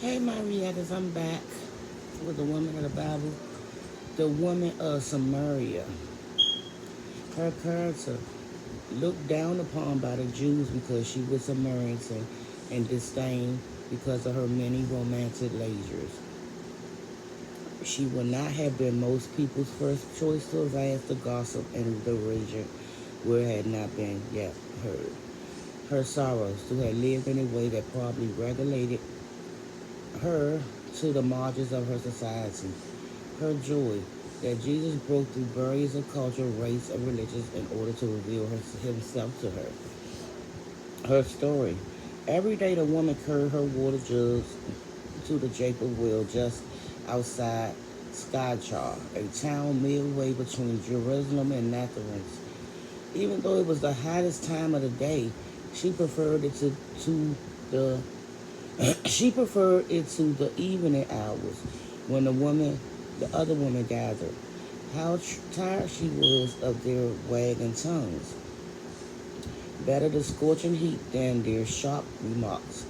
Hey, my reactors, I'm back with the woman of the Bible, the woman of Samaria. Her character looked down upon by the Jews because she was Samaritan and disdained because of her many romantic leisures. She would not have been most people's first choice to advance the gossip in the region where it had not been yet heard. Her sorrows, who had lived in a way that probably regulated her to the margins of her society. Her joy that Jesus broke through barriers of culture, race, and religion in order to reveal himself to her. Her story. Every day the woman carried her water jugs to the Jacob well just outside Skychar, a town midway between Jerusalem and Nazareth. Even though it was the hottest time of the day, she preferred it to the she preferred it to the evening hours when the other woman gathered. How tired she was of their wagging tongues. Better the scorching heat than their sharp remarks.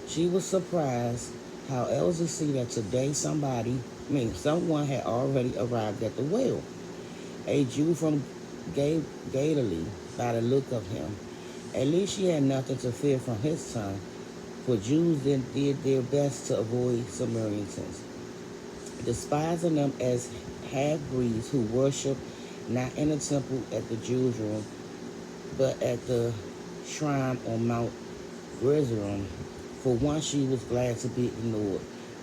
She was surprised, however, to see that today someone had already arrived at the well. A Jew from Galilee, by the look of him. At least she had nothing to fear from his tongue, for Jews then did their best to avoid Samaritans, despising them as half-breeds who worship not in the temple at the Jews' room, but at the shrine on Mount Gerizim. For once she was glad to be ignored,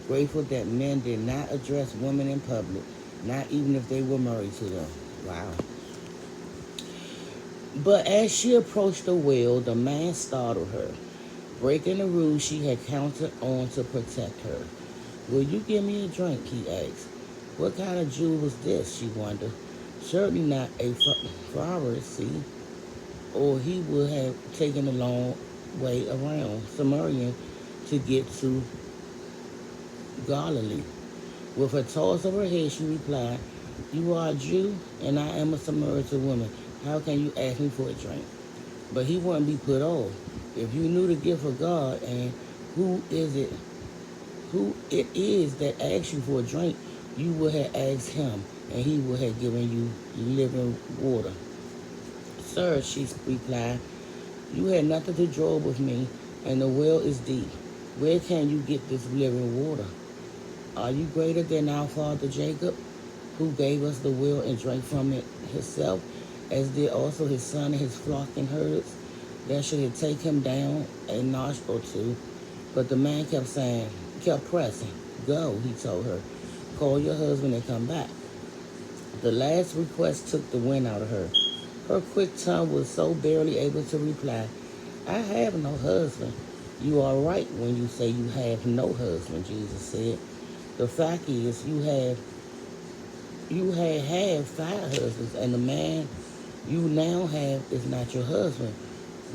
grateful that men did not address women in public, not even if they were married to them. Wow. But as she approached the well, the man startled her, breaking the rules she had counted on to protect her. "Will you give me a drink?" he asked. What kind of Jew was this, she wondered. Certainly not a Pharisee, or he would have taken a long way around Samaria to get to Galilee. With a toss of her head, she replied, "You are a Jew, and I am a Samaritan woman. How can you ask me for a drink?" But he wouldn't be put off. If you knew the gift of God and who is it who it is that asks you for a drink, you would have asked him, and he would have given you living water. "Sir," she replied, "you had nothing to draw with me, and the well is deep. Where can you get this living water? Are you greater than our father Jacob, who gave us the well and drank from it himself, as did also his son and his flock and herds? That should have taken him down a notch or two." But the man kept pressing. "Go," he told her. "Call your husband and come back." The last request took the wind out of her. Her quick tongue was so barely able to reply, "I have no husband." "You are right when you say you have no husband," Jesus said. "The fact is, you had 5 husbands, and the man you now have is not your husband.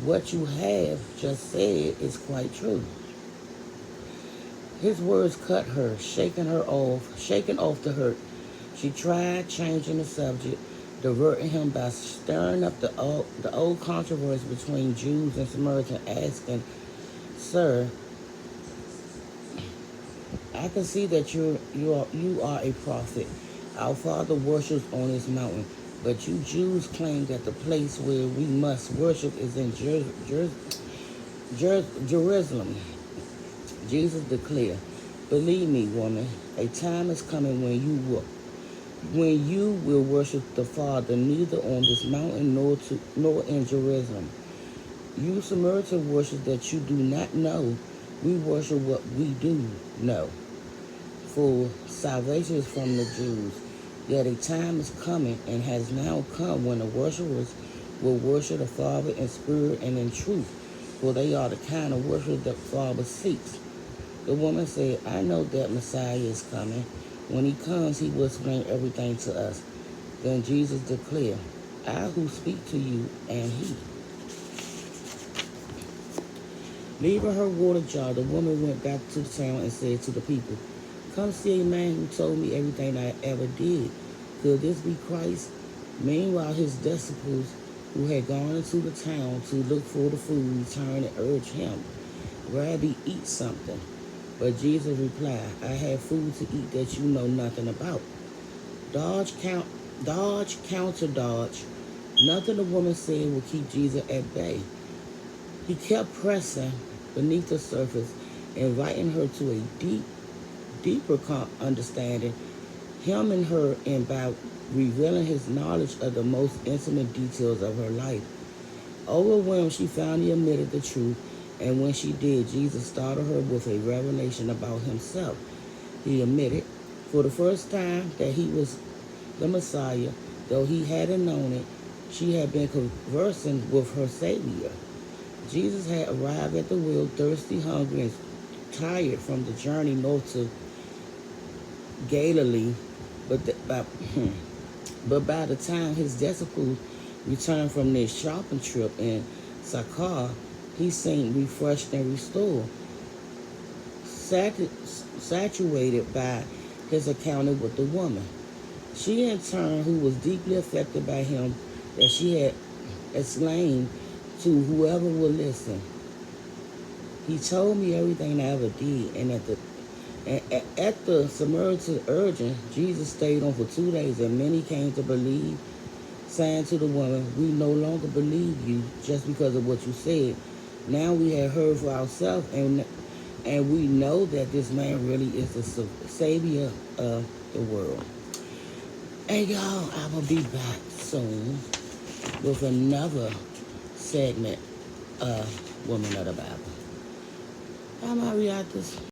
What you have just said is quite true." His words cut her, shaking off the hurt. She tried changing the subject, diverting him by stirring up the old controversy between Jews and Samaritans, asking, "Sir, I can see that you are a prophet. Our father worships on this mountain, but you Jews claim that the place where we must worship is in Jerusalem." Jesus declared, "Believe me, woman, a time is coming when you will worship the Father neither on this mountain nor in Jerusalem. You Samaritan worship that you do not know. We worship what we do know. For salvation is from the Jews. Yet a time is coming and has now come when the worshipers will worship the Father in spirit and in truth, for they are the kind of worship that the Father seeks." The woman said, "I know that Messiah is coming. When he comes, he will explain everything to us." Then Jesus declared, "I who speak to you am he." Leaving her water jar, the woman went back to the town and said to the people, "Come see a man who told me everything I ever did. Could this be Christ?" Meanwhile, his disciples, who had gone into the town to look for the food, returned and urged him, "Rabbi, eat something." But Jesus replied, I have food to eat that you know nothing about. Dodge, counter dodge. Nothing the woman said would keep Jesus at bay. He kept pressing beneath the surface, inviting her to a deeper understanding, him and her, and by revealing his knowledge of the most intimate details of her life. Overwhelmed, she finally admitted the truth, and when she did, Jesus startled her with a revelation about himself. He admitted, for the first time, that he was the Messiah, though he hadn't known it. She had been conversing with her Savior. Jesus had arrived at the wheel, thirsty, hungry, and tired from the journey north to Galilee, but, but by the time his disciples returned from their shopping trip in Sychar, he seemed refreshed and restored, saturated by his encounter with the woman. She, in turn, who was deeply affected by him, that she had exclaimed to whoever would listen, he told me everything I ever did. And at the Samaritan urging, Jesus stayed on for 2 days, and many came to believe, saying to the woman, we no longer believe you just because of what you said. Now we have heard for ourselves, and we know that this man really is the Savior of the world. And y'all, I will be back soon with another segment of Woman of the Bible. I'm Ariatis.